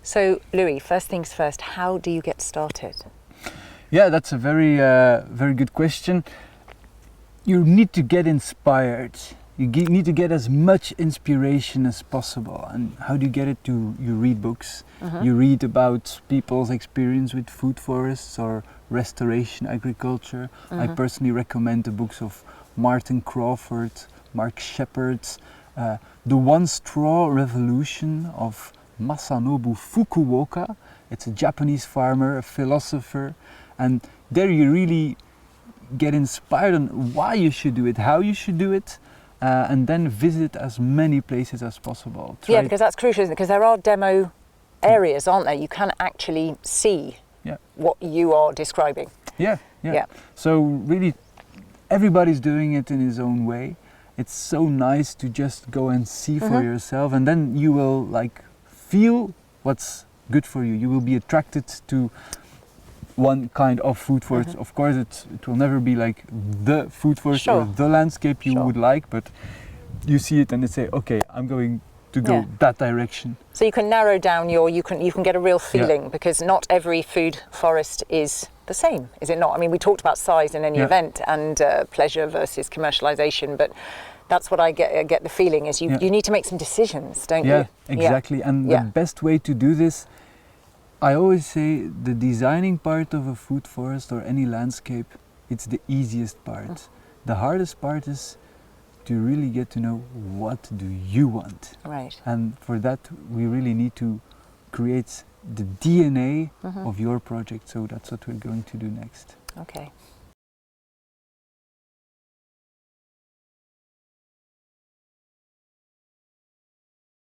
So, Louis, first things first, how do you get started? Yeah, that's a very good question. You need to get inspired. You need to get as much inspiration as possible. And how do you get it? You read books. You read about people's experience with food forests or restoration agriculture. I personally recommend the books of Martin Crawford, Mark Shepard's, The One Straw Revolution of Masanobu Fukuoka. It's a Japanese farmer, a philosopher, and there you really get inspired on why you should do it, how you should do it, and then visit as many places as possible. Yeah, because that's crucial, isn't it? Because there are demo areas, aren't there? You can actually see what you are describing. Yeah. So really, everybody's doing it in his own way. It's so nice to just go and see for yourself, and then you will feel what's good for you. You will be attracted to one kind of food forest. Of course, it will never be like the food forest or the landscape you would like, but you see it and you say, okay, I'm going to go that direction. So you can narrow down you can get a real feeling, because not every food forest is the same, is it not? I mean, we talked about size in any event and pleasure versus commercialization, but that's what I get the feeling is you need to make some decisions, don't you? Yeah, exactly. And the best way to do this, I always say, the designing part of a food forest or any landscape, it's the easiest part. The hardest part is to really get to know what do you want. Right. And for that, we really need to create the DNA of your project. So that's what we're going to do next. Okay.